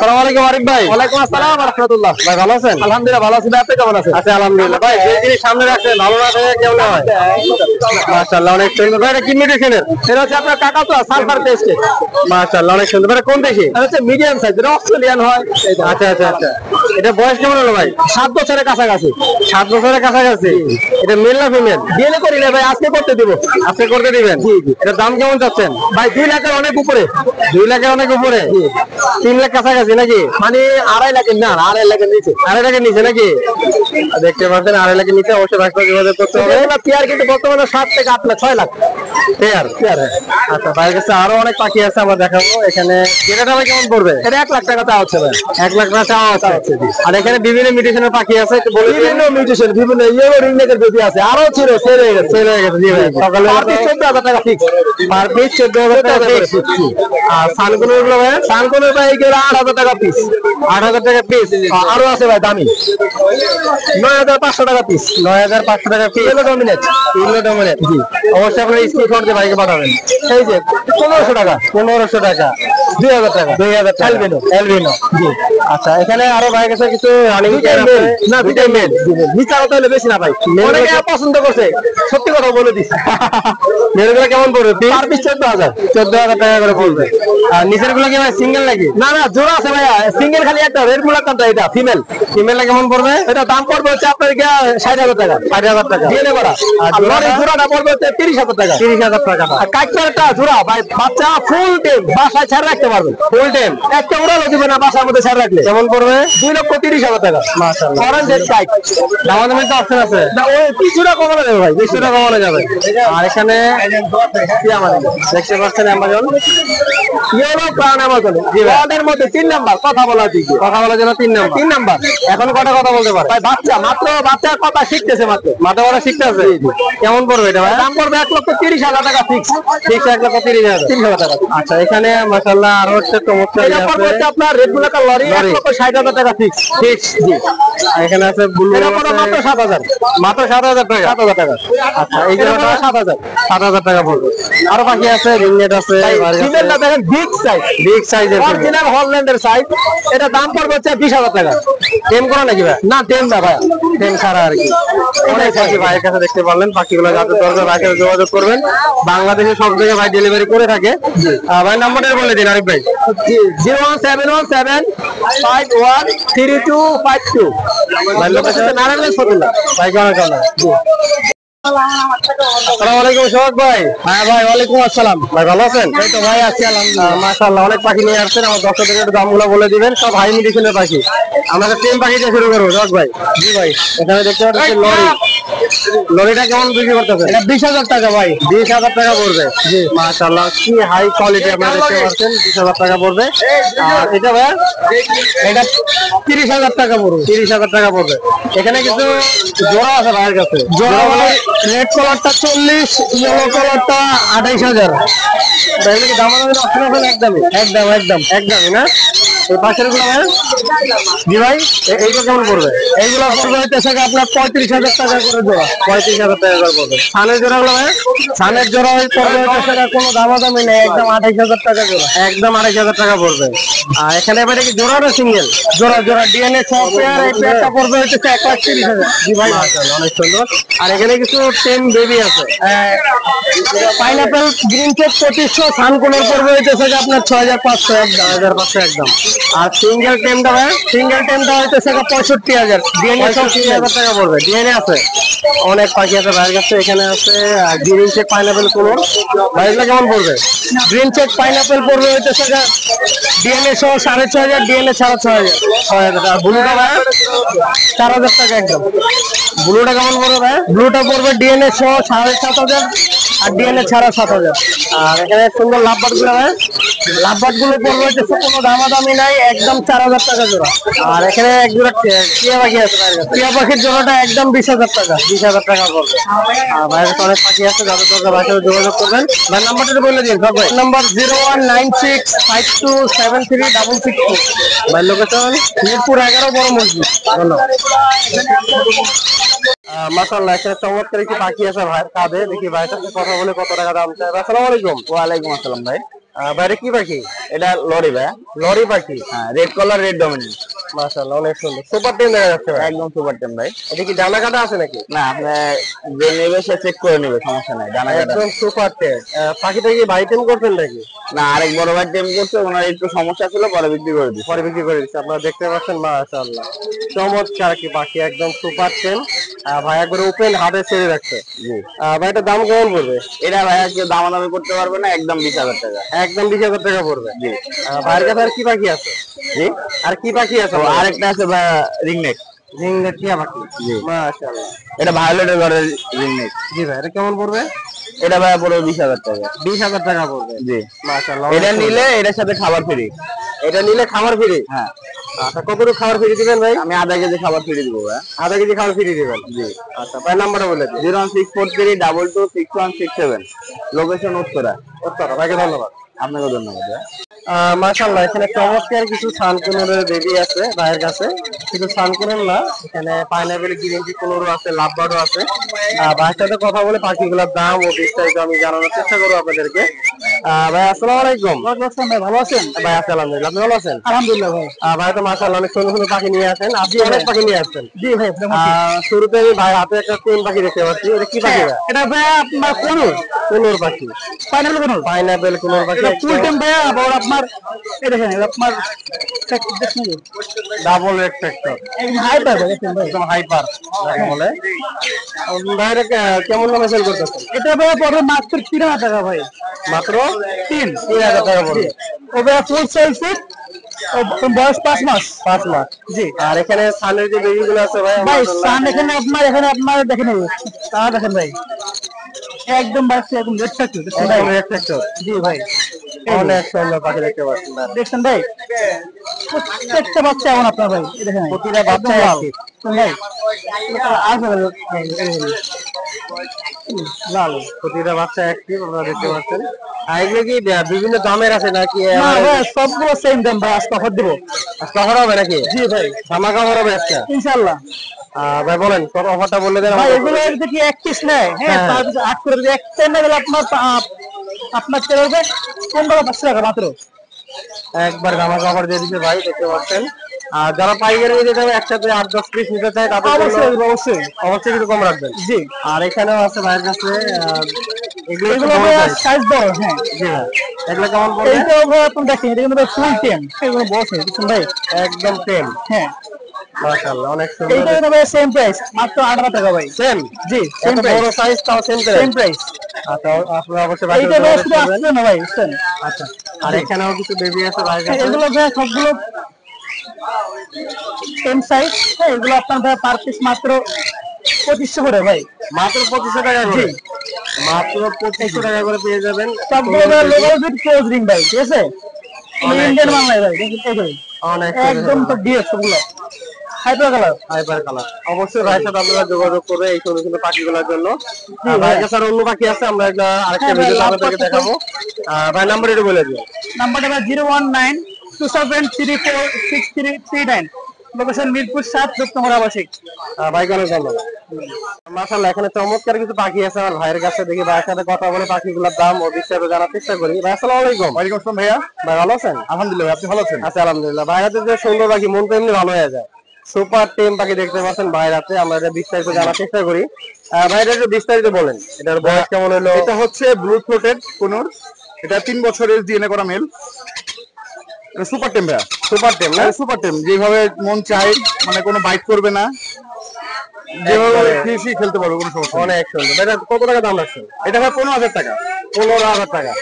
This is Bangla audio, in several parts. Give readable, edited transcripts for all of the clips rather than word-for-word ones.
আসসালামু আলাইকুম আরিফ ভাই। ওয়ালাইকুম আসসালাম ওয়া রাহমাতুল্লাহ। ভাই ভালো আছেন? আলহামদুলিল্লাহ ভালো আছি। আপনি কেমন আছেন? আচ্ছা আলহামদুলিল্লাহ। ভাই যে জিনিস সামনে রাখছেন ভালো না থাকে কেমন হয়? মাশাআল্লাহ অনেক সুন্দর। ভাই এটা কি মেডিসিনের? এটা হচ্ছে আপনার কাকাতুয়া সালফার পেস্ট। মাশাআল্লাহ অনেক সুন্দর। ভাই কোন দেশি? এটা হচ্ছে মিডিয়াম সাইজ, এটা অস্ট্রেলিয়ান হয়। আচ্ছা আচ্ছা আচ্ছা। এটা বয়স কেমন হলো ভাই? 7 বছরের কাছাকাছি। 7 বছরের কাছাকাছি। এটা মেল না ফিমেল? বিয়ে করি না ভাই, আজকে করতে দিব। আজকে করতে দিবেন? জি জি। এটার দাম কেমন চাচ্ছেন? ভাই 2 লাখের অনেক উপরে। 2 লাখের অনেক উপরে? 3 লাখ কাছাকাছি নাকি? মানে 2.5 লাখের না, 2.5 লাখের নিচে। 2.5 লাখের নিচে নাকি? দেখতে পাচ্ছেন 2.5 লাখের নিচে অবশ্যই ভাই যোগাযোগ করতে হবে। এগুলা পেয়ার কিন্তু বর্তমানে 7 থেকে 8 লাখ 6 লাখ পেয়ার। আচ্ছা ভাইয়ের কাছে আরো অনেক পাখি আছে, আমরা দেখাবো। এখানে যেটা ভাই কেমন পড়বে? এটা 1 লাখ টাকা চাওয়া হচ্ছে ভাই। 1 লাখ টাকা চাওয়া আছে। আর এখানে বিভিন্ন মিউটেশনের পাখি আছে, একটু বলে দিন। বিভিন্ন মিউটেশন, বিভিন্ন ইয়েলো রিংনেকের বেবি আছে, আরো ছিল সেল হয়ে গেছে। সেল হয়ে গেছে। জি ভাই সকালে 14,000 টাকা ফিক্স। পার পিস 14,000 টাকা ফিক্স। আর সানকুনোর গুলো ভাই? সানকোনের ভাই এগুলো 8,000 টাকা পিস। 8,000 টাকা পিস। আরো আছে ভাই দামি, 9,500 টাকা পিস। 9,500 টাকা piece. Yellow dominate. Elo dominate. জি অবশ্যই আপনারা স্ক্রিনশট দিয়ে ভাইকে পাঠাবেন। এই যে 1500 টাকা, 1500 টাকা, 2,000 টাকা। 2,000 টাকা। অ্যালবিনো। অ্যালবিনো। জি। আচ্ছা এখানে আরো ভাইয়ের কাছে কিছু রানিং দুইটাই পেয়ার মেল। আছে। না দুইটাই মেল। নিচা কথা হলে বেশি না ভাই, মেল অনেকে বলতে- পছন্দ করছে, সত্যি কথা বলে দিছি। মেলগুলো কেমন পড়বে পিস? Per piece 14,000। 14,000 টাকা করে পড়বে। আর নিচের গুলো কি ভাই সিঙ্গেল নাকি? না না জোড়া আছে ভাইয়া, সিঙ্গেল খালি একটা রেড মুলাকানটা, এটা ফিমেল। ফিমেলটা কেমন পড়বে? এটা দাম পড়বে হচ্ছে আপনার 60,000 টাকা। 60,000 টাকা। ডিএনএ করা। আর আর লরি জোড়াটা? জোড়াটা পড়বে হচ্ছে 30,000 টাকা। 30,000 টাকা। আর কাইকারটা জোড়া ভাই, বাচ্চা ফুল টেম বাসায় ছাড় রাখতে পারবেন। ফুল টাইম একটা উড়ালো দিবে না বাসার মধ্যে ছাড় রাখলে। কেমন পড়বে? 2,30,000 টাকা। মাশাআল্লাহ। Orange head কাইক। দামাদামির তো অপশন আছে। না ওই কিছুটা কমানো যাবে ভাই, বেশি কিছুটা কমানো যাবে। আর এখানে দেখতে পাচ্ছেন অ্যামাজন। ইয়েলো প্রাণ আমাজন। ওয়ার্ডের মধ্যে 3 নাম্বার কথা বলা দিকে। কথা বলার জন্য 3 নাম্বার। 3 নাম্বার। এখন কটা কথা বলতে পারে? ভাই বাচ্চা মাত্র, বাচ্চার কথা শিখতেছে মাত্র। মাথা বলা শিখতে আছে। কেমন পড়বে এটা ভাই? দাম পড়বে 1,30,000 টাকা ফিক্স। ফিক্স 1,30,000। 30,000 টাকা। আচ্ছা এখানে মাশাআল্লাহ আরো হচ্ছে চমৎকার এটা পড়বে হচ্ছে আপনার রেড মুলাকার লরি, লরি। 1,60,000 টাকা ফিক্স। ফিক্স। জি। আর এখানে আছে ব্লু। এটা পড়বে মাত্র 7,000। মাত্র 7,000 টাকা। 7,000 টাকা। আচ্ছা এই এটা জোড়াটা পড়বে 7,000। 7,000 টাকা পড়বে। আরো পাখি আছে, রিংনেট আছে, ফিমেলটা দেখেন বিগ সাইজ, বিগ সাইজের। Original হল্যান্ডের size. এটা দাম পড়বে হচ্ছে 20,000 টাকা। টেম করা নাকি ভাই? না টেম না ভাই, টেম ছাড়া আর কি। অনেক পাখি ভাইয়ের কাছে দেখতে পারলেন। পাখিগুলো যাদের দরকার ভাইয়ের সাথে যোগাযোগ করবেন। বাংলাদেশের সব জায়গায় ভাই ডেলিভারি করে থাকে। ভাই নাম্বারটা বলে দিন আরিফ ভাই। 01717513252। ভাই লোকেশন নারায়ণগঞ্জ ফতুল্লা। ভাই কেমন কেমন? আসসালামু আলাইকুম সোহাগ ভাই। হ্যাঁ ভাই, ওয়ালাইকুম আসসালাম। ভাই ভালো আছেন? এই তো ভাই আছি আলহামদুলিল্লাহ। মাশাআল্লাহ অনেক পাখি নিয়ে আসছেন। আমার দর্শকদের একটু দামগুলো বলে দিবেন। সব হাই মিডিশনের পাখি। আমরা টেম পাখি দিয়ে শুরু করবো সোহাগ ভাই। জি ভাই। এখানে দেখতে পাচ্ছেন লরি। লরিটা কেমন বিক্রি করতেছেন? এটা 20,000 টাকা ভাই। 20,000 টাকা পড়বে। জি মাশাআল্লাহ কি হাই কোয়ালিটি আপনারা দেখতে পাচ্ছেন। 20,000 টাকা পড়বে। আর এটা ভাই এটা 30,000 টাকা পড়বে। 30,000 টাকা পড়বে। এখানে কিছু জোড়া আছে ভাইয়ের কাছে। জোড়া ভাই রেড কালারটা 40, ইয়েলো কালারটা 28,000। তাহলে কি দামাদামির অপশন আছে একদমই? একদম একদম। একদমই না? এই পাশের গুলো ভাই? জি ভাই, এইটা কেমন পড়বে? এইগুলো পড়বে হচ্ছে আপনার 35,000 টাকা করে জোড়া। 35,000 টাকা করে পড়বে। থানের জোড়া গুলো ভাই? ধানের জোড়া ওই পড়বে হচ্ছে কোনো দামাদামি নেই, একদম 28,000 টাকা জোড়া। একদম 2,500 টাকা পড়বে। আর এখানে এবারে কি জোড়া না সিঙ্গেল? জোড়া জোড়া ডিএনএ সফটওয়্যার, এই পেয়ারটা পড়বে হচ্ছে 1,30,000। জি ভাই মাশাআল্লাহ অনেক সুন্দর। আর এখানে কিছু টেম বেবি আছে। পাইনাপেল গ্রিন চেক 2500, সানকুলার পড়বে হচ্ছে আপনার 6,500 একদম। 6,500 একদম। আর সিঙ্গেল টেমটা ভাই? সিঙ্গেল টেমটা হচ্ছে 65,000। ডিএনএ 65,000 টাকা পড়বে। ডিএনএ আছে। অনেক পাখি আছে ভাইয়ের কাছে। এখানে আছে গ্রিন চেক পাইনাপেল কোলর। ভাই এগুলো কেমন পড়বে? গ্রিন চেক পাইনাপেল পড়বে হচ্ছে ডিএনএ সহ 6,500, ডিএনএ ছাড়া 6,000। 6,000 টাকা। ব্লুটা ভাই? 4,000 টাকা একদম। ব্লুটা কেমন পড়বে ভাই? ব্লুটা পড়বে ডিএনএ সহ 7,500 আর ডিএনএ ছাড়া 7,000। আর এখানে সুন্দর লাভবার্ড গুলো ভাই? লাভবার্ড গুলো পড়বে হচ্ছে কোনো দামাদামি নাই, একদম 4,000 টাকা জোড়া। আর এখানে এক জোড়া টিয়া পাখি আছে ভাইয়ের কাছে। টিয়া পাখির জোড়াটা একদম 20,000 টাকা। 20,000 টাকা পড়বে। আর ভাইয়ের কাছে অনেক পাখি আছে, যাদের দরকার ভাইয়ের সাথে যোগাযোগ করবেন। ভাই নাম্বারটা বলে দিন সব ভাই। নাম্বার 019652736662। ভাই লোকেশন মিরপুর 11 বড় মসজিদ। ধন্যবাদ। মাশাআল্লাহ এখানে চমৎকার একটি পাখি আছে ভাইয়ের কাঁধে। দেখি ভাইয়ের সাথে কথা বলে কত টাকা দাম চাই। আসসালামু আলাইকুম। ওয়ালাইকুম আসসালাম ভাই। বাইরে কি পাখি? এটা লরি ভাই, লরি পাখি। হ্যাঁ রেড কালার, রেড ডমিনেন্ট। মাশাআল্লাহ অনেক সুন্দর, সুপার টেম দেখা যাচ্ছে ভাই। একদম সুপার টেম ভাই। এটা কি ডানা কাটা আছে নাকি? না আপনি যে নেবে সে চেক করে নেবে, সমস্যা নাই, জানা কাটা। একদম সুপার টেম। পাখিটা কি ভাই টেম করছেন নাকি? না, আরেক বড় ভাই টেম করছে, ওনার একটু সমস্যা ছিল, পরে বিক্রি করে দিচ্ছে। পরে বিক্রি করে দিচ্ছে, আপনারা দেখতে পাচ্ছেন। মাশাআল্লাহ চমৎকার কি পাখি, একদম সুপার টেম। ভাই একবার ওপেন হাতে ছেড়ে রাখছে। জি ভাই এটা দাম কেমন পড়বে? এটা ভাই কেউ দামাদামি করতে পারবে না, একদম 20,000 টাকা। একদম 20,000 টাকা পড়বে। জি ভাইয়ের কাছে আর কি পাখি আছে? জি আর কি পাখি আছে? আরেকটা আছে ভাই রিংনেক। রিংনেট টিয়া পাখি। জি মাশাআল্লাহ। এটা ভায়োলেটের ঘরের রিংনেক। জি ভাই এটা কেমন পড়বে? এটা ভাই পড়বে 20,000 টাকা। 20,000 টাকা পড়বে। জি মাশাআল্লাহ। এটা নিলে এটার সাথে খাবার ফ্রি। এটা নিলে খাবার ফ্রি? হ্যাঁ। আচ্ছা কতটুকু খাবার ফ্রি দিবেন ভাই? আমি আধা কেজি খাবার ফ্রি দিব ভাই। আধা কেজি খাবার ফ্রি দিবেন? জি আচ্ছা ভাই নাম্বারটা বলে দিন। 01643226167, লোকেশন উত্তরা। উত্তরা। ভাইকে ধন্যবাদ। আপনাকে ধন্যবাদ ভাই। মাশাআল্লাহ এখানে চমৎকার কিছু সানকুনোরের বেবি আছে ভাইয়ের কাছে। শুধু সানকুনোর না, এখানে পাইনাপেল গ্রিন কোনোরও আছে, লাভবার্ডও আছে। ভাইয়ের সাথে কথা বলে পাখিগুলোর দাম ও বিস্তারিত আমি জানানোর চেষ্টা করবো আপনাদেরকে। ভাই আসসালামু আলাইকুম। ভাই ভালো আছেন? ভাই আছি আলহামদুলিল্লাহ, আপনি ভালো আছেন? আলহামদুলিল্লাহ ভাই। ভাই তো মাশাআল্লাহ অনেক সুন্দর সুন্দর পাখি নিয়ে আসেন, আপনি অনেক পাখি নিয়ে আসছেন। জি ভাই। শুরুতে আমি ভাই হাতে একটা কোন পাখি দেখতে পাচ্ছি, এটা কি পাখি ভাই? এটা ভাই আপনার কোনুর কোনোর পাখি, পাইনাপেল কোনুর। পাইনাপেল কোনোর পাখি। ফুল টাইম ভাই, আবার আপনার এটা দেখেন, এটা আপনার ডাবল রেড ফ্যাক্টর, একদম হাই পাই ভাই, দেখেন ভাই। একদম হাইপার বলে। ভাইরা কেমন দামে সেল করতেছেন? এটা ভাই পড়বে মাত্র 3,000 টাকা ভাই। মাত্র 3,000 টাকা পড়বে। ও ভাই ফুল সাইজ, বয়স 5 মাস। 5 মাস। জি। আর এখানে সানের যে বেবি গুলো আছে ভাই, ভাই সান এখানে আপনার দেখেন, তা দেখেন ভাই, একদম বাচ্চা, একদম রেড ফ্যাক্টর। একদম রেড ফ্যাক্টর। জি ভাই, অনেক সুন্দর পাখি দেখতে পাচ্ছেন ভাই। দেখছেন ভাই, প্রত্যেকটা বাচ্চা এমন আপনার ভাই, এই দেখেন প্রতিটা বাচ্চা লাল active। ভাই, লাল। প্রতিটা বাচ্চা অ্যাক্টিভ, আপনারা দেখতে পাচ্ছেন। আর এগুলো কি বিভিন্ন দামের আছে নাকি? না ভাই সবগুলো সেম দাম ভাই, আজকে অফার দেবো। কভার হবে নাকি? জি ভাই, জামা কাপড় হবে আজকে? ইনশাআল্লাহ। ভাই বলেন কত অফারটা বলে দেন। ভাই এগুলো যদি এক পিস নেয়, হ্যাঁ হ্যাঁ। তার 8 করে যদি একটা নেয় তাহলে আপনার চলে যাবে 15,500 টাকা মাত্র। একবার জামা কাপড় দিয়ে দিচ্ছে ভাই, দেখতে পাচ্ছেন। আর যারা পাইকারি নিতে চাবে একসাথে 8-10 পিস নিতে চায় তাদের অবশ্যই জন্য অবশ্যই অবশ্যই কিছু কম রাখবেন। জি। আর এখানেও আছে ভাইয়ের কাছে এগুলো একটু এগুলো বড় ভাই size। সাইজ বড়, হ্যাঁ। জি ভাই, এগুলো কেমন পড়বে? এইটাও ভাই আপনি দেখেন, এটা কিন্তু ভাই ফুল টেম, এগুলো বড় সাইজ, বুঝছেন ভাই? একদম টেম। হ্যাঁ, মাশাআল্লাহ অনেক এইটা সুন্দর। কিন্তু ভাই সেম প্রাইস, মাত্র 18 টাকা ভাই। সেম? জি, সেম এত প্রাইস, বড় সাইজ তাও সেম সেম প্রাইস। আচ্ছা আপনারা অবশ্যই বাসায় এইটা ভাই যোগাযোগ শুধু করবেন। আসছে না ভাই, বুঝছেন? আচ্ছা, আর এখানেও কিছু বেবি আছে ভাইয়ের কাছে। এগুলো ভাই সবগুলো সেম সাইজ। হ্যাঁ, এগুলো আপনার ভাই পার পিস মাত্র 2500 করে ভাই। মাত্র 2500 টাকা করে? জি। মাত্র 2500 টাকা করে পেয়ে যাবেন সবগুলো ভাই লোকাল ফিট ক্লোজ রিং ভাই, ঠিক আছে? অনেক ইন্ডিয়ান মাল নাই ভাই, দেখুন এই ভাই, অনেক একদম তো ডিএস সবগুলো হাইপার কালার। Hyper colour. অবশ্যই ভাইয়ের সাথে আপনারা যোগাযোগ করবে এই সুন্দর সুন্দর পাখিগুলোর জন্য। জি, ভাইয়ের ভাই। কাছে আর অন্য পাখি আছে, আমরা এগুলা আরেকটা হ্যাঁ, ভাই, ভিডিওতে লাভ আপনাদেরকে পাখি দেখাবো। ভাই নাম্বার একটু বলে দিন। নাম্বারটা ভাই 01927346339, লোকেশন মিরপুর 7, দক্ষিণ আবাসিক। ভাইকে অনেক ধন্যবাদ। মাশাআল্লাহ এখানে চমৎকার কিছু পাখি আছে আমার ভাইয়ের কাছে, দেখি ভাইয়ের সাথে কথা বলে পাখিগুলোর দাম ও বিস্তারিত জানার চেষ্টা করি। ভাই আসসালামু আলাইকুম। ওয়ালাইকুম আসসালাম ভাইয়া। ভাই ভালো আছেন? আলহামদুলিল্লাহ, আপনি ভালো আছেন? আচ্ছা আলহামদুলিল্লাহ। ভাইয়ের হাতে যে সুন্দর পাখি, মন তো এমনি ভালো হয়ে যায়। সুপার টেম পাখি দেখতে পাচ্ছেন ভাইয়ের হাতে, আমরা এটা বিস্তারিত জানার চেষ্টা করি। ভাইয়ের একটু বিস্তারিত বলেন, এটার বয়স কেমন হলো? এটা হচ্ছে ব্লু থ্রোটেড কোনুর, এটা 3 বছরের ডিএনএ করা মেল। এটা সুপার টেম ভাইয়া, সুপার টেম না? সুপার টেম, যেভাবে মন চাই, মানে কোনো বাইট করবে না, যেভাবে একবারে। খুশি খেলতে পারবে, কোনো সমস্যা নেই। অনেক সুন্দর। এটা কত টাকা দাম রাখছেন? এটা ভাই 15,000 টাকা। 15,000 টাকা।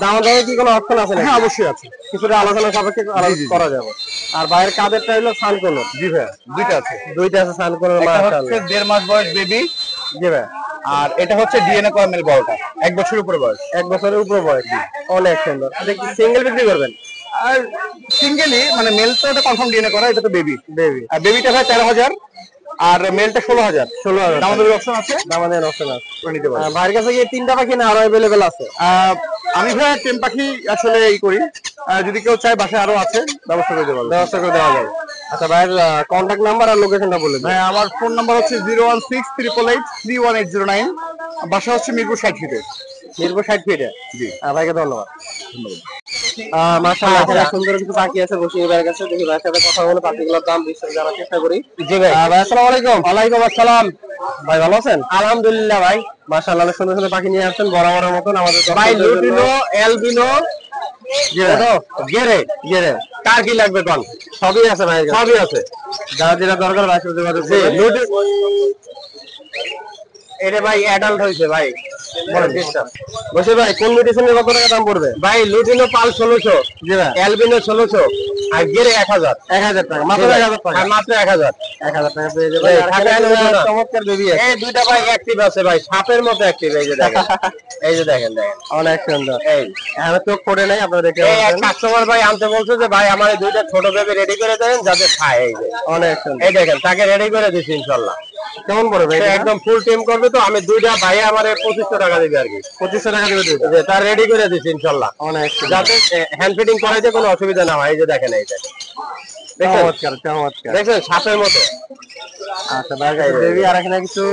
দাম দামে কি কোনো অপশন আছে নাকি? হ্যাঁ অবশ্যই আছে। কিছুটা আলোচনা সাপেক্ষে জি। করা যাবে। আর ভাইয়ের কাদেরটা হলো সানকোলর। জি ভাইয়া, দুইটা আছে। দুইটা আছে সানকোলর। একটা হচ্ছে মাশাআল্লাহ। 1.5 মাস বয়স বেবি, জি ভাই, আর এটা হচ্ছে ডিএনএ করা মেল বড়টা, 1 বছরের উপরে বয়স। 1 বছরের উপর বয়স। অনেক সুন্দর। এটা কি সিঙ্গেল বিক্রি করবেন? আর সিঙ্গেলি মানে মেল তো এটা কনফার্ম ডিএনএ করা, এটা তো বেবি। বেবি। আর বেবিটা ভাই 13,000 আর মেলটা 16,000। 16,000 দামাদামি অপশন আছে, দামাদের অপশন আছে। করে নিতে পারবে। ভাইয়ের কাছে কি তিনটা পাখি না আরো অ্যাভেলেবেল আছে? আমি ভাই টেম পাখি আসলে এই করি, যদি কেউ চায় বাসায় আরো আছে, ব্যবস্থা করে দেবো। ব্যবস্থা করে দেওয়া যাবে। আচ্ছা ভাইয়ের কন্ট্যাক্ট নাম্বার আর লোকেশনটা বলে দিন। ভাই আমার ফোন নাম্বার হচ্ছে 01688831809, বাসা হচ্ছে মিরপুর 60 ফিটে। মিরপুর 60 ফিটে। জি ভাইকে ধন্যবাদ। মাশাআল্লাহ, এখানে সুন্দর কিছু পাখি আছে বসির ভাইয়ের কাছে। দেখি ভাইয়ের সাথে কথা বলে পাখিগুলোর দাম বিস্তারিত জানার চেষ্টা করি। জি ভাই। ভাই আসসালামু আলাইকুম। ওয়ালাইকুম আসসালাম। ভাই ভালো আছেন? আলহামদুলিল্লাহ ভাই। মাশাআল্লাহ, অনেক সুন্দর সুন্দর পাখি নিয়ে আসছেন বরাবরের মতন আমাদের ভাই লুটিনো, এলবিনো, গেরে গেরে কার কি লাগবে কোন? সবই আছে ভাই, সবই আছে। যারা যেটা দরকার ভাই সাথে যোগাযোগ জি করবেন। লুটি এটা ভাই অ্যাডাল্ট হয়েছে ভাই। বসে ভাই কোন মেডিসিনের কত টাকা দাম পড়বে? ভাই লুটিনো পাল 1600, জি ভাই এলবিনো 1600 আর গেরে 1000। 1000 টাকা, মাত্র 1000 টাকা। আর মাত্র 1000। 1000 টাকা পেয়ে যাবেন। এই, আর ঢাকা এখানে এলো না। চমৎকার বেবি আছে। এই দুইটা ভাই অ্যাক্টিভ আছে ভাই, সাপের মতো অ্যাক্টিভ। এই যে দেখেন, এই যে দেখেন দেখেন অনেক সুন্দর। এই এখানে চোখ পড়ে নাই, আপনারা দেখতে এই এক পাচ্ছেন। কাস্টমার ভাই আনতে বলছে যে ভাই আমার এই দুইটা ছোট বেবি রেডি করে দেন যাতে খায়। এই যে অনেক সুন্দর। এই দেখেন তাকে রেডি করে দিছি ইনশাআল্লাহ। কেমন পড়বে ভাই? সে একদম ফুল টিম করবে তো আমি দুইটা ভাই আমার 2500 টাকা দিবে আর কি। 2500 টাকা দিবে দিবে। যে তার রেডি করে দিছি ইনশাআল্লাহ, অনেক সুন্দর। যাতে হ্যান্ড ফিটিং করাইতে কোনো অসুবিধা না হয়। এই যে দেখেন এই দেখেন চমৎকার চমৎকার। দেখছেন সাপের মতো। আচ্ছা ভাই, বেবি আর এখানে কিছু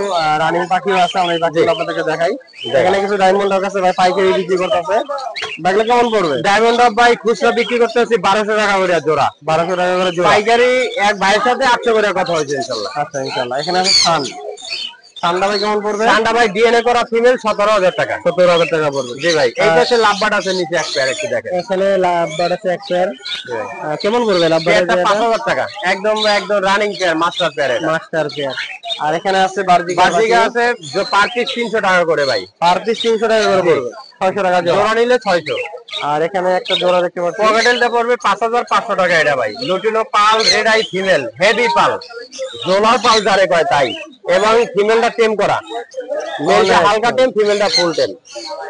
রানিং পাখিও আছে, আমরা এই পাখিগুলো আপনাদেরকে দেখাই। এখানে কিছু ডায়মন্ড ডগ আছে ভাই, পাইকারি বিক্রি করতেছে। দেখলে কেমন পড়বে? ডায়মন্ড অফ ভাই খুচরা বিক্রি করতেছি 1200 টাকা করে জোড়া। 1200 টাকা করে জোড়া। পাইকারি এক ভাইয়ের সাথে 800 করে কথা হয়েছে ইনশাআল্লাহ। আচ্ছা ইনশাআল্লাহ। এখানে আছে সান। সানটা ভাই কেমন পড়বে? ঠান্ডা ভাই ডিএনএ করা ফিমেল 17000 টাকা। 17000 টাকা পড়বে। জি ভাই। এই পাশে লাভবাট আছে নিচে এক পেয়ার, একটু দেখেন। এখানে লাভবার্ড আছে এক পেয়ার। কেমন পড়বে লাভবার্ড? পেয়ারটা 5000 টাকা। একদম একদম রানিং পেয়ার, মাস্টার পেয়ার এটা। Master pair. আর এখানে আছে বার্জিকা। বার্জিকা আছে পার পিস 300 টাকা করে ভাই। পার পিস 300 টাকা করে পড়বে। 600 টাকা জোড়া। জোড়া নিলে 600। আর এখানে একটা জোড়া দেখতে পাচ্ছি। পকেটেলটা পড়বে 5500 টাকা এটা ভাই। লুটিনো পাল রেড আই ফিমেল, হেভি পাল, জোলার পাল যারে কয় তাই। এবং ফিমেলটা টেম করা, মেলটা হালকা টেম, ফিমেলটা ফুল টেম।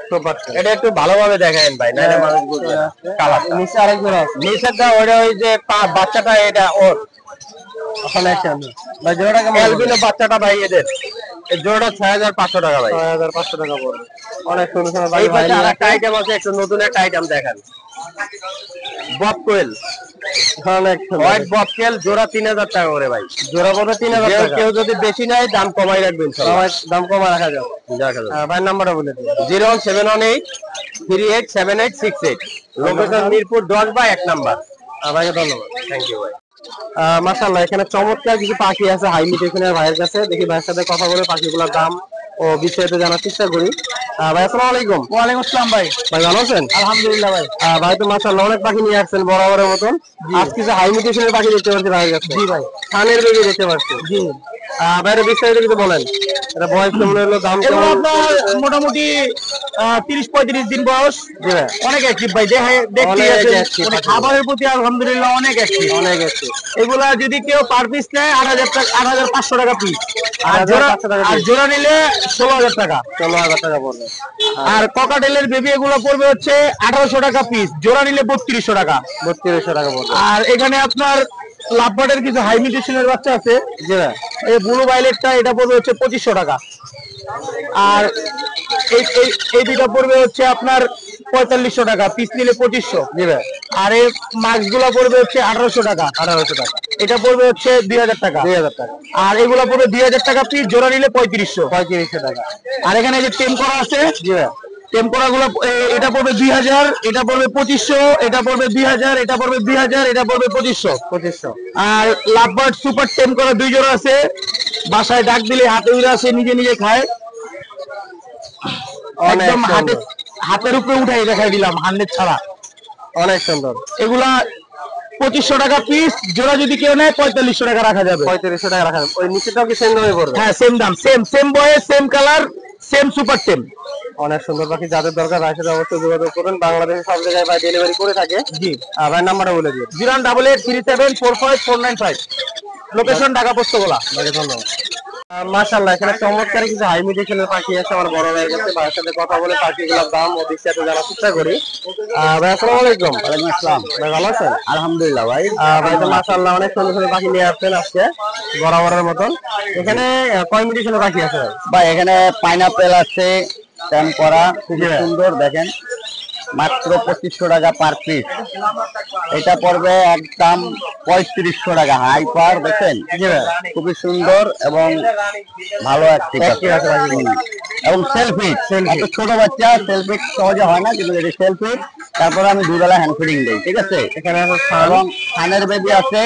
সুপার। এটা একটু ভালোভাবে দেখেন ভাই, নাইলে মানুষ বুঝবে না কালার। নিচে আরেক জোড়া আছে। নিচেরটা ওটা ওই যে বাচ্চাটা এটা ওর। ওখানে একটা আছে। ভাই জোড়াটা কেমন? অ্যালবিনো বাচ্চাটা ভাই এদের। এই জোড়াটা 6500 টাকা ভাই। 6500 টাকা পড়বে। অনেক সুন্দর সুন্দর এই ভাই পাশে আরেকটা আইটেম আছে, একটু নতুন একটা আইটেম দেখেন। বব কোয়েল, অনেক সুন্দর। হোয়াইট বব কোয়েল জোড়া 3000 টাকা করে ভাই। জোড়া পড়বে 3000 টাকা। কেউ যদি বেশি নেয় দাম কমাই রাখবেন ইনশাআল্লাহ। সবাই দাম কমা রাখা যাবে। দেখা যাবে। ভাই নাম্বারটা বলে দিন। 01718 387868। লোকেশন মিরপুর 10 বা 1 নাম্বার। ভাইকে ধন্যবাদ। থ্যাংক ইউ ভাই। মাশাআল্লাহ, এখানে চমৎকার কিছু পাখি আছে হাই মিউটেশনের ভাইয়ের কাছে। দেখি ভাইয়ের সাথে কথা বলে পাখিগুলোর দাম ও বিস্তারিত জানার চেষ্টা করি। ভাই আসসালামু আলাইকুম। ওয়ালাইকুম আসসালাম ভাই। ভাই ভালো আছেন? আলহামদুলিল্লাহ ভাই। ভাই তো মাশাআল্লাহ অনেক পাখি নিয়ে আসছেন বরাবরের মতন। আজ কিছু হাই মিউটেশনের পাখি দেখতে পাচ্ছি ভাইয়ের কাছে। জি ভাই। খানের বেবি দেখতে পাচ্ছি। জি বাইরে বিস্তারিত কিছু বলেন। এটা বয়স কেমন হলো, দাম এগুলো কেমন? আপনার মোটামুটি 30-35 দিন বয়স। জি ভাই। অনেক অ্যাক্টিভ ভাই, দেখতে অনেক আছেন। active মানে আছে। খাবারের প্রতি আলহামদুলিল্লাহ অনেক অ্যাক্টিভ। অনেক আছে। এগুলা যদি কেউ পার পিস নেয় 8500 টাকা পিস। আর 8500 টাকা আর piece। জোড়া নিলে 16000 টাকা। 16000 টাকা পড়বে। আর ককাটেলের বেবি এগুলো পড়বে হচ্ছে 1800 টাকা পিস, জোড়া নিলে 3200 টাকা। 3200 টাকা পড়বে। আর এখানে আপনার লাভবার্ডের কিছু হাই মিউটেশনের বাচ্চা আছে। জি ভাই। এই ব্লু ভাইলেটটা এটা পড়বে হচ্ছে 2500 টাকা। আর এই এই এই দুইটা পড়বে হচ্ছে আপনার 4500 টাকা, পিস নিলে 2500। জি ভাই। আর এই মাস্ক গুলা পড়বে হচ্ছে 1800 টাকা। 1800 টাকা। এটা পড়বে হচ্ছে 2000 টাকা। 2000 টাকা। আর এগুলা পড়বে 2000 টাকা পিস, জোড়া নিলে 3500। 3500 টাকা। আর এখানে যে টেম করা আছে, জি ভাই। টেম্পোরা গুলো এটা পড়বে 2000, এটা পড়বে 2500, এটা পড়বে 2000, এটা পড়বে 2000, এটা পড়বে 2500। 2500। আর লাভবার্ড সুপার টেম করা 2 জোড়া আছে, বাসায় ডাক দিলে হাতে উড়ে আসে, নিজে নিজে খায়। একদম হাতের উপরে উঠাই দেখাই দিলাম 100 ছাড়া। অনেক সুন্দর। এগুলা 2500 টাকা পিস, জোড়া যদি কেউ নেয় 4500 টাকা রাখা যাবে। 3500 টাকা রাখা যাবে। ওই নিচেটাও কি সেম দামে পড়বে? হ্যাঁ সেম দাম, সেম বয়েস, সেম কালার, সেম সুপার টেম। অনেক সুন্দর পাখি, যাদের দরকার ভাইয়ের সাথে অবশ্যই যোগাযোগ করুন। বাংলাদেশের সব জায়গায় ভাই ডেলিভারি করে থাকে। জি ভাই নাম্বারটা বলে দিন। 01837455495। লোকেশন ঢাকা পোস্তগোলা। ভাইকে ধন্যবাদ। মাশাআল্লাহ, এখানে চমৎকার কিছু হাই মিউটেশনের পাখি আছে আমার বড় ভাইয়ের কাছে। ভাইয়ের সাথে কথা বলে পাখিগুলোর দাম ও বিস্তারিত জানার চেষ্টা করি। ভাই আসসালামু আলাইকুম। ওয়ালাইকুম আসসালাম। ভাই ভালো আছেন? আলহামদুলিল্লাহ ভাই। ভাই তো মাশাআল্লাহ অনেক সুন্দর সুন্দর পাখি নিয়ে আসছেন আজকে বরাবরের মতন। এখানে কয় মিউটেশনের পাখি আছে ভাই? ভাই এখানে পাইনাপেল আছে, টেম করা, খুব সুন্দর দেখেন, মাত্র 2500 টাকা পার পিস। এটা পড়বে একদম 3500 টাকা। হাইপার দেখেন, খুবই সুন্দর এবং ভালো অ্যাক্টিভ আছে। এবং সেলফি এত ছোট বাচ্চা সেলফি সহজে হয় না, কিন্তু এটা সেলফি। তারপরে আমি দুবেলা হ্যান্ড ফিডিং দেই, ঠিক আছে। এখানে আছে এবং খানের বেবি আছে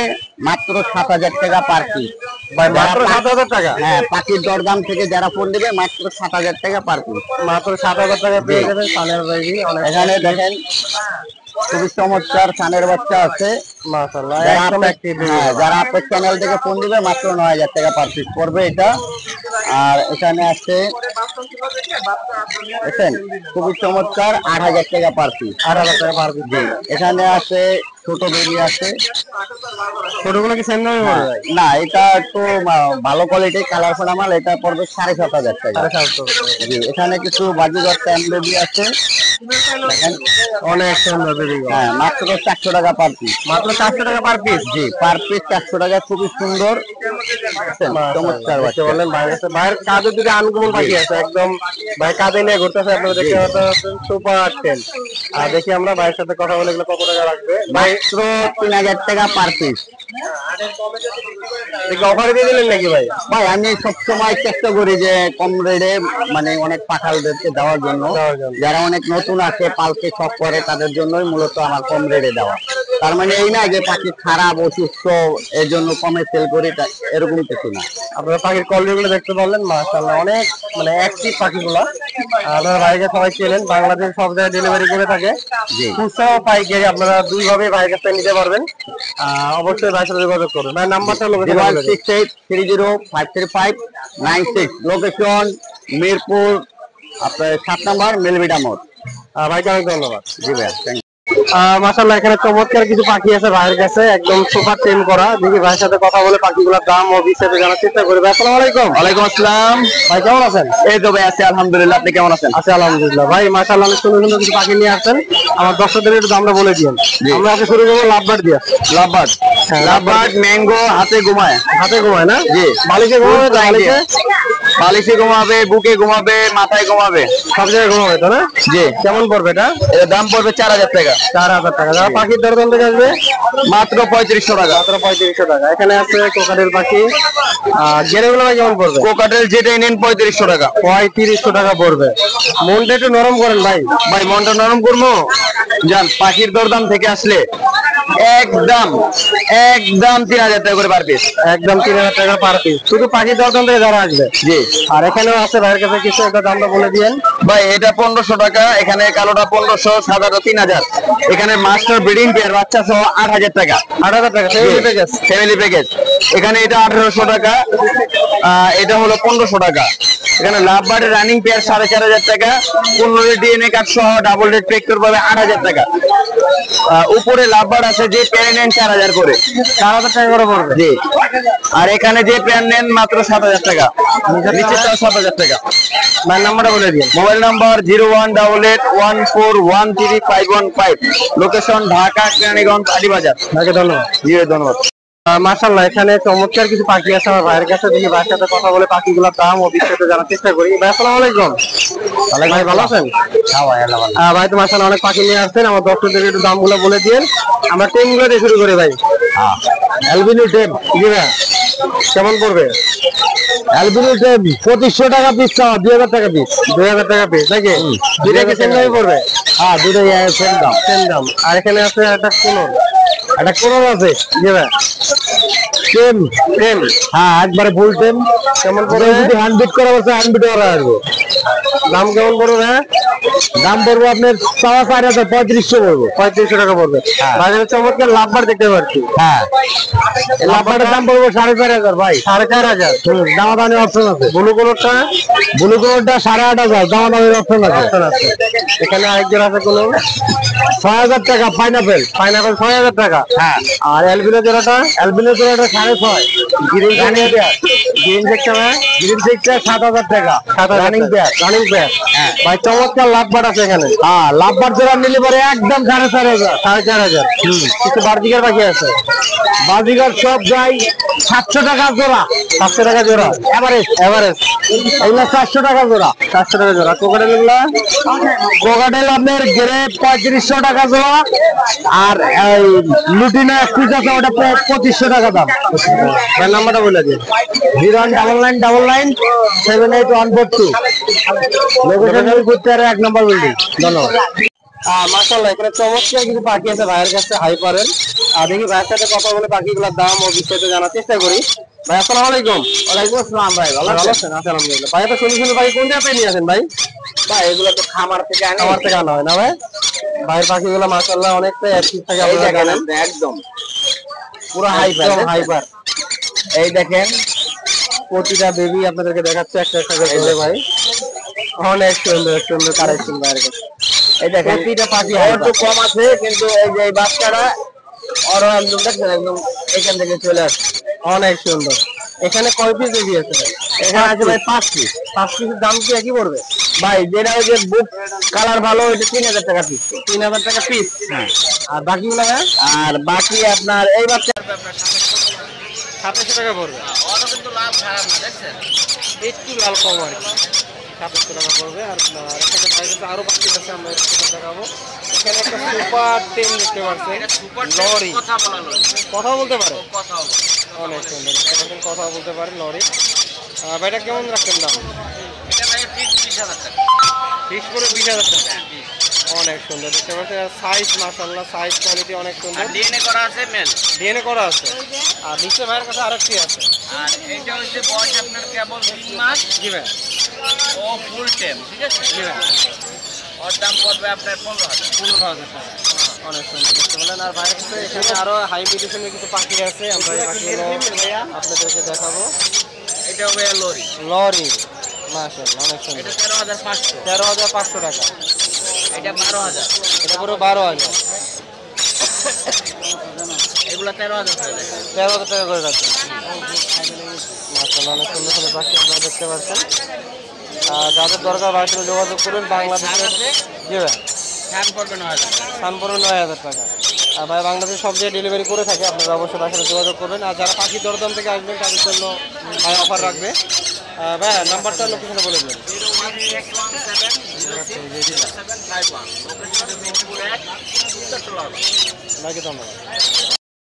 মাত্র 7,000 টাকা পার পিস। মাত্র 7,000 টাকা। হ্যাঁ, পাখির দরদাম থেকে যারা ফোন দিবে মাত্র 7,000 টাকা পার পিস। মাত্র 7,000 টাকা পেয়ে যাবেন সানের বেবি। এখানে দেখেন খুবই চমৎকার সানের বাচ্চা আছে মাশাআল্লাহ, যারা একদম আপনার- অ্যাক্টিভ। হ্যাঁ, যারা আপনার চ্যানেল থেকে ফোন দিবে মাত্র 9,000 টাকা পার পিস পড়বে এটা। আর এখানে আছে দেখেন খুবই চমৎকার 8,000 টাকা পার পিস। 8,000 টাকা পার পিস। এখানে আছে ছোট বেবি আছে, ছোটগুলো কি সেম দামে পড়ে যায়? না এটা একটু ভালো কোয়ালিটির কালার ফোনা মাল, এটা পড়বে 7,500 টাকা। 7,500। জি, এখানে কিছু বাজিগর ট্যাম বেবি আছে দেখেন, অনেক সুন্দর বেবি। হ্যাঁ মাত্র 400 টাকা পার পিস। মাত্র 400 টাকা পার পিস। জি, পার পিস 400 টাকা, খুবই সুন্দর চমৎকার বাচ্চা। বলেন ভাইয়ের কাঁধে দুটো আনকমন পাখি আছে, একদম ভাই কাঁধে নিয়ে ঘুরতেছে, আপনারা দেখতে পাচ্ছেন সুপার 10। আর দেখি আমরা ভাইয়ের সাথে কথা বলে এগুলো কত টাকা রাখবে। মাত্র 3,000 টাকা পার পিস। দেখি অফারে দিয়ে দিলেন নাকি ভাই? ভাই আমি সবসময় চেষ্টা করি যে কম রেটে মানে অনেক পাখালদেরকে দেওয়ার জন্য, যারা অনেক নতুন আছে পালতে শখ করে তাদের জন্যই মূলত আমার কম রেটে দেওয়া। তার মানে এই না যে পাখি খারাপ অসুস্থ এর জন্য কমে সেল করি, এরকম কিছু না। আপনারা পাখির কোয়ালিটি গুলো দেখতে পারলেন, মাশাআল্লাহ অনেক মানে অ্যাক্টিভ পাখিগুলো। আপনারা ভাইকে সবাই চেনেন, বাংলাদেশ সব জায়গায় ডেলিভারি করে থাকে। জি, খুচরা ও পাইকারি আপনারা দুই ভাবে ভাইয়ের কাছ থেকে নিতে পারবেন। অবশ্যই ভাইয়ের সাথে যোগাযোগ করুন। ভাই নাম্বারটা লোকেশন 016830596, লোকেশন মিরপুর আপনার 7 নম্বর মেলভিটা মোড়। ভাইকে অনেক ধন্যবাদ। জি ভাই, থ্যাংক ইউ। মাশাআল্লাহ এখানে চমৎকার কিছু পাখি আছে ভাইয়ের কাছে, একদম সুপার টেম করা। দেখি ভাইয়ের সাথে কথা বলে পাখিগুলোর দাম ও বিস্তারিত জানার চেষ্টা করি। ভাই আসসালামু আলাইকুম। ওয়ালাইকুম আসসালাম। ভাই কেমন আছেন? এই তো ভাই আছি আলহামদুলিল্লাহ, আপনি কেমন আছেন? আচ্ছা আলহামদুলিল্লাহ। ভাই মাশাআল্লাহ অনেক সুন্দর সুন্দর কিছু পাখি নিয়ে আসছেন, আমার দর্শকদের একটু দামটা বলে দিন। আমরা আজকে শুরু করবো লাভবার্ড দিয়ে। লাভবার্ড, লাভবার্ড ম্যাঙ্গো হাতে ঘুমায়। হাতে ঘুমায় না? জি, বালিশে ঘুমাবে তো? বালিশে বালিশে ঘুমাবে, বুকে ঘুমাবে, মাথায় ঘুমাবে, সব জায়গায় ঘুমাবে তো না? জি। কেমন পড়বে এটা? এর দাম পড়বে 4,000 টাকা। 4,000 টাকা। যারা পাখির দরদাম থেকে আসবে মাত্র 3500 টাকা। মাত্র 3500 টাকা। এখানে আছে কোকাটেল পাখি, গেরেগুলো ভাই কেমন পড়বে? কোকাটেল যেটাই নেন 3500 টাকা। 3500 টাকা পড়বে। মনটা একটু নরম করেন ভাই। ভাই মনটা নরম করবো, যান পাখির দরদাম থেকে আসলে একদম একদম 3,000 টাকা করে পার পিস। একদম 3,000 টাকা পার পিস, শুধু পাখির দরদাম থেকে যারা আসবে। জি, আর এখানেও আছে ভাইয়ের কাছে কিছু, একটা দামটা বলে দিয়েন। ভাই এটা 1500 টাকা, এখানে কালোটা 1500, সাদাটা 3,000। এখানে মাস্টার ব্রিডিং পেয়ার বাচ্চা সহ 8,000 টাকা। 8,000 টাকা ফ্যামিলি প্যাকেজ। Family package. এখানে এটা 1,800 টাকা, এটা হলো 1500 টাকা। এখানে লাভ বার্ডের রানিং পেয়ার 4,500 টাকা, 15 ডিএনএ কার্ড সহ ডাবল রেড পেক্টর পাবে 8,000 টাকা। উপরে লাভ বার্ড আছে যে পেয়ার নেন 4,000 করে, 4,000 টাকা করে পড়বে। জি। আর এখানে যে পেয়ার নেন মাত্র 7,000 টাকা, নিচে 7,000 টাকা। ভাইয়ের নাম্বারটা বলে দিন। Mobile number 018814131515, location Dhaka Keraniganj Aribazar. ভাইকে ধন্যবাদ। জি ভাই, ধন্যবাদ। মাশাআল্লাহ এখানে চমৎকার কিছু পাখি আছে আমার ভাইয়ের কাছে, দেখি ভাইয়ের সাথে কথা বলে পাখিগুলোর দাম ও বিস্তারিত জানার চেষ্টা করি। ভাই আসসালামু আলাইকুম। ভাই ভালো আছেন? হ্যাঁ ভাই, আল্লাহ ভালো। ভাই তো মাশাআল্লাহ অনেক পাখি নিয়ে আসছেন, আমার দর্শকদের একটু দামগুলো বলে দিন। আমরা টেমগুলো দিয়ে শুরু করি ভাই। অ্যালবিনো টেম, জি ভাই কেমন পড়বে? অ্যালবিনো টেম 2500 টাকা পিস, 2,000 টাকা পিস। 2,000 টাকা পিস নাকি? দুইটা কি সেম দামে পড়বে? হ্যাঁ, দুটোই সেম দাম। সেম দাম। আর এখানে আছে একটা কোনর, একটা কোনর আছে, জি ভাই টেম। টেম, হ্যাঁ একবারে ফুল টেম। কেমন পড়বে? যদি হ্যান্ডবিট করা বলছে হ্যান্ডবিট করা আসবে। দাম কেমন পড়বে ভাই? দাম পড়বে আপনার 4,500, 3500 পড়বে। 3500 টাকা পড়বে। বাজারে চমৎকার লাভবার দেখতে পাচ্ছি। হ্যাঁ, লাভবারের দাম পড়বে 4,500 ভাই। 4,500 দামাদামি অপশন আছে। ব্লু কালারটা, ব্লু কালারটা 8,500 দামাদামির অপশন আছে। এখানে আরেকজন আছে কোন 6,000 টাকা পাইনাপেল। পাইনাপেল 6,000 টাকা। হ্যাঁ, আর অ্যালবিনো জোড়াটা, অ্যালবিনো জোড়াটা 6,500। Green pair, green section, green section 7,000 টাকা। Running pair, running pair. হ্যাঁ ভাই চমৎকার লাভবার আছে এখানে। হ্যাঁ, লাভবার জোড়া নিলে পরে একদম 4,500। 4,500। কিছু বার্জিকার পাখি আছে, বার্জিকার সব যাই 700 টাকা জোড়া। 700 টাকা জোড়া এভারেজ এভারেজ। এগুলো 400 টাকা জোড়া। 400 টাকা জোড়া। কোকাটেল গুলা কোকাটেল আপনার গ্রে 3500 টাকা জোড়া, আর এই লুটিনো এক পিস আছে ওটা 2500 টাকা দাম। ভাই নাম্বারটা বলে দিন। 01999788142। লোকেশন মিরপুর 1 নম্বর বিল্ডিং। ধন্যবাদ। মাশাআল্লাহ, এখানে চমৎকার কিছু পাখি আছে ভাইয়ের কাছে, হাইপারের। দেখি ভাইয়ের সাথে কথা বলে পাখিগুলোর দাম ও বিস্তারিত জানার চেষ্টা করি। ভাই আসসালামু আলাইকুম। ওয়ালাইকুম আসসালাম ভাই, ভালো ভালো আছেন? আছেন? আচ্ছা, আলহামদুলিল্লাহ। ভাই এত সুন্দর সুন্দর পাখি কোন জায়গা থেকে নিয়ে আসেন ভাই? ভাই এগুলো তো খামার থেকে আনি। খামার থেকে আনা হয় না ভাই? ভাইয়ের পাখিগুলো মাশাআল্লাহ অনেকটাই অ্যাক্টিভ থাকে, এই আপনারা দেখেন জানেন। একদম পুরো হাইপার। হাইপার। এই দেখেন প্রতিটা বেবি আপনাদেরকে দেখাচ্ছে একটা একটা করে ধরে ভাই। অনেক সুন্দর সুন্দর কালেকশন ভাইয়ের কাছে। এই দেখেন প্রতিটা পাখি ওর একটু কম আছে, কিন্তু এই যে এই বাচ্চাটা ওর একদম দেখছেন একদম এখান থেকে চলে আসছে। অনেক সুন্দর। এখানে কয় পিস বেবি আছে ভাই? এখানে আছে ভাই 5 পিস। 5 পিসের দাম কি একই পড়বে? ভাই যেটা ওই যে বুক কালার ভালো ওইটা 3000 টাকা পিস। 3000 টাকা পিস। হ্যাঁ। আর বাকিগুলো ভাই আর বাকি আপনার এই বাচ্চা 2700 টাকা পড়বে। ওটা কিন্তু লাভ খারাপ না, দেখছেন? একটু লাল কম আর কি। 2700 টাকা পড়বে। আর এখানে বাইরে আরো পাখি আছে, আমরা একটু দেখাবো। এখানে একটা সুপার টেম দেখতে পাচ্ছেন, লরি। কথা বলা লরি। কথা বলতে পারে, কথা বলা। অনেক সুন্দর দেখতে পাচ্ছেন, কথা বলতে পারে লরি। ভাইটা কেমন রাখছেন দাম? এটা ভাই ফিক্স 20000 টাকা। ফিক্স করে 20000 টাকা। অনেক সুন্দর দেখতে পাচ্ছেন। সাইজ মাশাআল্লাহ, সাইজ কোয়ালিটি অনেক সুন্দর। ডিএনএ করা আছে মেল। ডিএনএ করা আছে। আর নিচে ভাইয়ের কাছে আরেকটি আছে। আর এটা হচ্ছে বয়স আপনার কেবল 3 মাস। জি ভাই। ও ফুল টেম, ঠিক আছে? জি ভাই। ওর দাম পড়বে আপনার 15000। 15,000 টাকা। অনেক সুন্দর দেখতে পেলেন। আর ভাইয়ের কাছে এখানে আরো হাই মিউটেশনের কিছু পাখি আছে, আমরা এই পাখিগুলো আপনাদেরকে দেখাবো। এটা হবে লরি। লরি মাশাআল্লাহ অনেক সুন্দর। এটা 13500। 13,500 টাকা। এটা 12000। এটা পুরো 12,000। এগুলো 13000 টাকা। 13,000 টাকা করে রাখবেন। মাশাআল্লাহ অনেক সুন্দর সুন্দর পাখি আপনারা দেখতে পাচ্ছেন। যাদের দরকার ভাইয়ের সাথে যোগাযোগ করুন। বাংলাদেশে জি ভাই, দাম পড়বে 9000 টাকা। সানপুরে 9,000 টাকা। আর ভাই বাংলাদেশে সব জায়গায় ডেলিভারি করে থাকে, আপনারা অবশ্যই ভাইয়ের সাথে যোগাযোগ করবেন। আর যারা পাখি দরদাম থেকে আসবেন তাদের জন্য ভাই অফার রাখবে। ভাই নাম্বারটা লোকেশনে বলে দেবেন। 018170751। লোকেশন মিরপুর 1, চট্টগ্রাম। ভাইকে ধন্যবাদ।